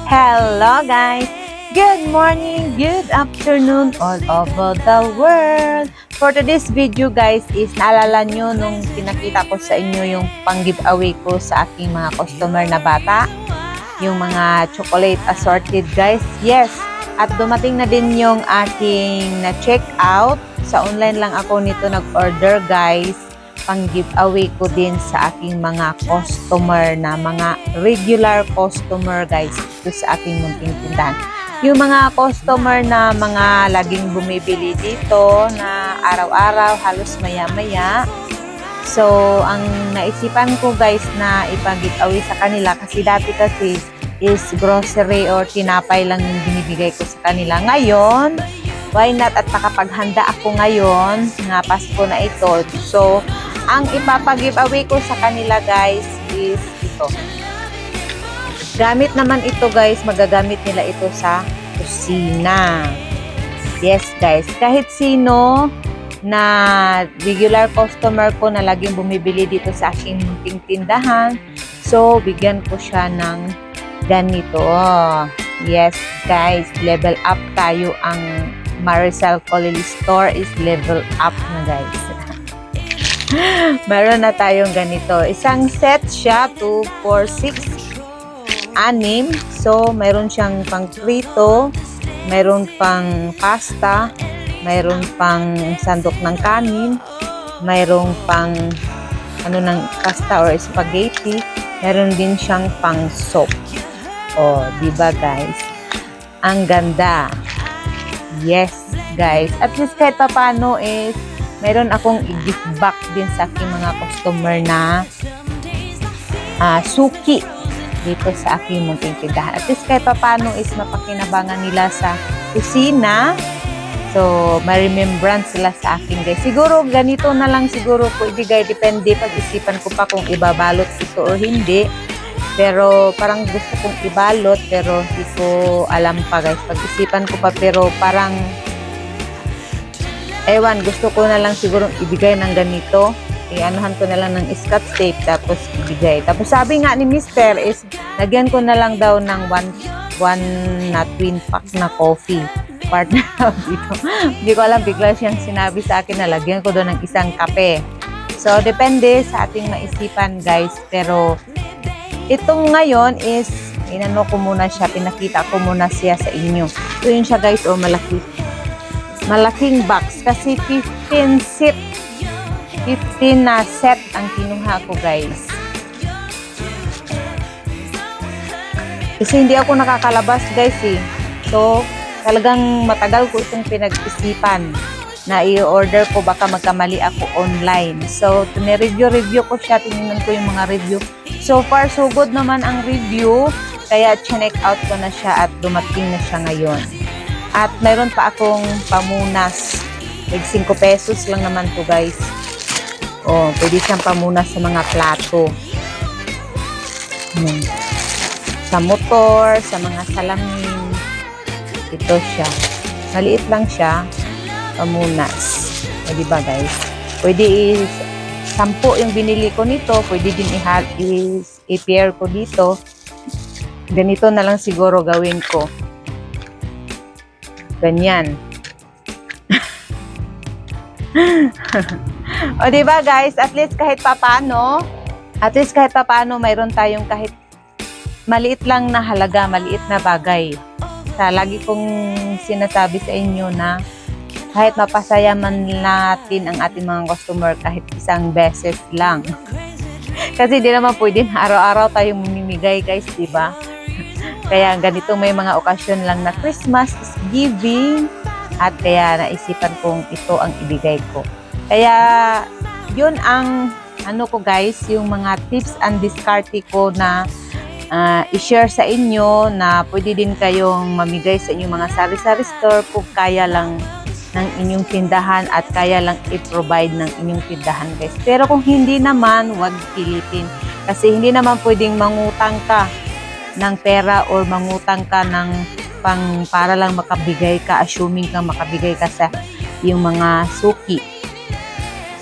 Hello guys! Good morning, good afternoon all over the world! For today's video guys is naalala nyo nung pinakita ko sa inyo yung pang-giveaway ko sa aking mga customer na bata? Yung mga chocolate assorted guys? Yes! At dumating na din yung aking na-check out. Sa online lang ako nito nag-order guys. Pang-giveaway ko din sa aking mga customer na mga regular customer guys ito sa aking munting tindahan. Yung mga customer na mga laging bumibili dito na araw-araw halos maya-maya. So, ang naisipan ko guys na ipag-giveaway sa kanila kasi dati kasi is grocery or tinapay lang yung binibigay ko sa kanila. Ngayon, why not at nakapaghanda ako ngayon nga Pasko na ito. So, ang ipapag-giveaway ko sa kanila guys is ito. Gamit naman ito guys, magagamit nila ito sa kusina. Yes guys, kahit sino na regular customer ko na laging bumibili dito sa aking tindahan, so bigyan ko siya ng ganito. Yes guys, level up tayo. Ang Maricel Collie Store is level up na guys. Meron na tayong ganito. Isang set siya, 2, 4, 6, 6. So, meron siyang pang prito, meron pang pasta, meron pang sandok ng kanin, meron pang ng pasta or spaghetti, meron din siyang pang soup. Oh, diba guys? Ang ganda. Yes, guys. At least kahit pa paano is meron akong i-gift back din sa aking mga customer na suki dito sa aking munting tindahan. At least kahit pa paano is mapakinabangan nila sa kusina. So, may remembrance sila sa akin guys. Siguro ganito na lang siguro ko ibigay. Depende, pag-isipan ko pa kung ibabalot ito o hindi. Pero parang gusto kong ibalot pero hindi ko alam pa guys. Pag-isipan ko pa pero parang ewan, gusto ko na lang siguro ibigay ng ganito. Ianuhan ko na lang ng scotch tape tapos ibigay. Tapos sabi nga ni Mr. is lagyan ko na lang daw ng one na twin pack na coffee. Partner dito. Hindi ko alam, bigla siyang sinabi sa akin na lagyan ko doon ng isang kape. So, depende sa ating maisipan guys. Pero itong ngayon is inano ko muna siya, pinakita ko muna siya sa inyo. So, yun siya guys, malaki. Malaking box kasi 15 na set ang kinuha ko guys. Kasi hindi ako nakakalabas guys eh. So, talagang matagal ko itong pinag-isipan na i-order ko, baka magkamali ako online. So, review ko siya, tinignan ko yung mga review. So far, so good naman ang review. Kaya check out ko na siya at dumating na siya ngayon. At mayroon pa akong pamunas. 5 pesos lang naman to guys. Oh, pwede siyang pamunas sa mga plato. Sa motor, sa mga salamin. Ito siya. Maliit lang siya. Pamunas. O, diba guys? Pwede 10 yung binili ko nito. Pwede din i-pair ko dito. Ganito na lang siguro gawin ko. Ganyan. O diba guys, at least kahit papaano, mayroon tayong kahit maliit lang na halaga, maliit na bagay. Lagi kong sinasabi sa inyo na kahit mapasaya man natin ang ating mga customer kahit isang beses lang. Kasi di naman pwede araw-araw tayong mamimigay guys, diba? Kaya ganito may mga okasyon lang na Christmas is giving at kaya naisipan kong ito ang ibigay ko. Kaya yun ang ko guys, yung mga tips and diskarte ko na i-share sa inyo na pwede din kayong mamigay sa inyong mga sari-sari store kung kaya lang ng inyong tindahan at kaya lang i-provide ng inyong tindahan guys. Pero kung hindi naman, huwag pilitin. Kasi hindi naman pwedeng mangutang ka ng pera or mangutang ka ng para lang makabigay ka, assuming kang makabigay ka sa yung mga suki.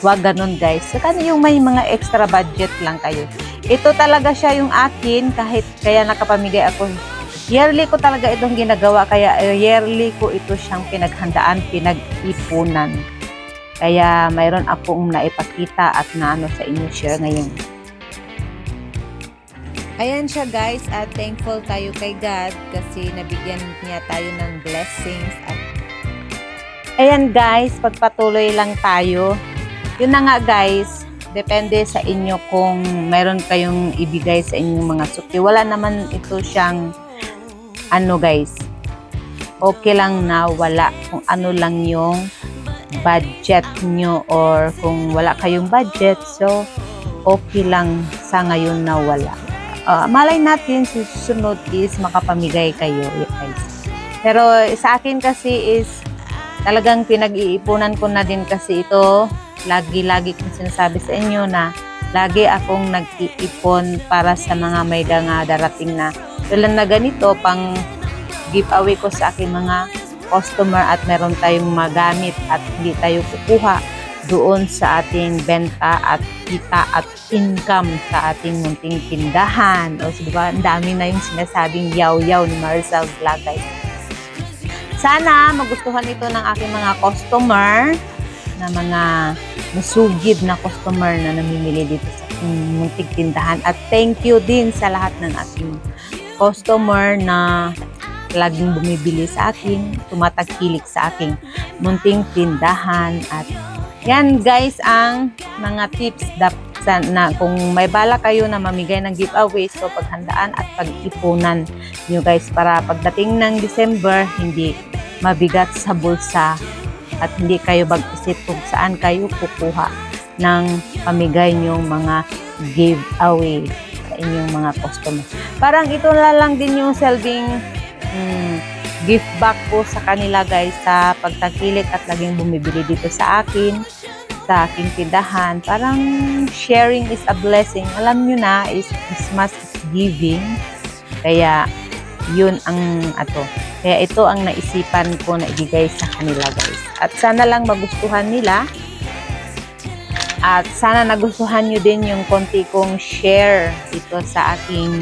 Huwag ganun guys. Saka yung may mga extra budget lang kayo. Ito talaga siya yung akin kahit kaya nakapamigay ako. Yearly ko talaga itong ginagawa, kaya yearly ko ito siyang pinaghandaan, pinag-ipunan. Kaya mayroon akong naipakita at naano sa inyo share ngayon. Ayan siya guys, at thankful tayo kay God kasi nabigyan niya tayo ng blessings. At ayan guys, pagpatuloy lang tayo. Yun na nga guys, depende sa inyo kung mayroon kayong ibigay sa inyong mga suki. Wala naman ito siyang ano guys, okay lang na wala kung ano lang yung budget nyo, or kung wala kayong budget, so okay lang sa ngayon na wala. Malay natin susunod is makapamigay kayo guys. Pero sa akin kasi is talagang pinag-iipunan ko na din kasi ito. Lagi kong sinasabi sa inyo na lagi akong nag-iipon para sa mga may darating na tulad na ganito, pang giveaway ko sa aking mga customer at meron tayong magamit at hindi tayo kukuha doon sa ating benta at kita at income sa ating munting tindahan. O diba, ang dami na yung sinasabing yaw-yaw ni Maricel Vlog guys. Sana magustuhan ito ng aking mga customer, na mga masugid na customer na namimili dito sa aking munting tindahan. At thank you din sa lahat ng aking customer na laging bumibili sa akin, tumatagkilik sa aking munting tindahan. At yan guys ang mga tips na kung may bala kayo na mamigay ng giveaway, so paghandaan at pag-ipunan nyo guys para pagdating ng December hindi mabigat sa bulsa at hindi kayo mag-isip kung saan kayo kukuha ng pamigay nyong mga giveaway sa inyong mga customer. Parang ito na lang din yung selving gift back ko sa kanila guys sa pagtangkilik at laging bumibili dito sa akin, sa aking tindahan. Parang sharing is a blessing. Alam nyo na, is Christmas is giving. Kaya yun ang Kaya ito ang naisipan ko na ibigay sa kanila guys. At sana lang magustuhan nila. At sana nagustuhan nyo din yung konti kong share dito sa aking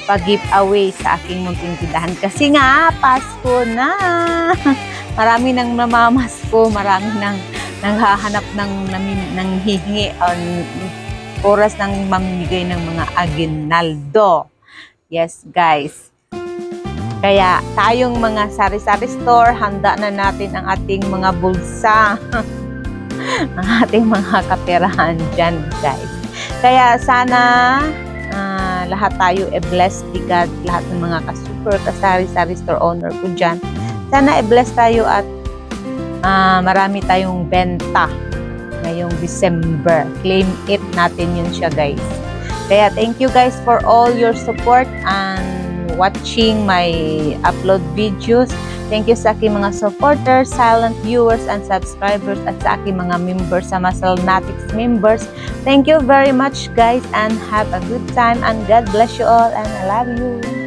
pag-giveaway sa aking munting tindahan. Kasi nga, Pasko na! Marami nang namamasko, marami nang nanghahanap ng hihingi oras ng mamimigay ng mga aguinaldo. Yes, guys. Kaya tayong mga sari-sari store, handa na natin ang ating mga bulsa. Ang ating mga kaperahan dyan, guys. Kaya sana lahat tayo blessed by God, lahat ng mga ka-super, ka-sari-sari store owner ko dyan. Sana bless tayo at marami tayong benta ngayong December. Claim it natin yun siya guys. Kaya thank you guys for all your support and watching my upload videos. Thank you sa aking mga supporters, silent viewers, and subscribers, at sa aking mga members, sa Masalnatics members. Thank you very much guys and have a good time and God bless you all and I love you.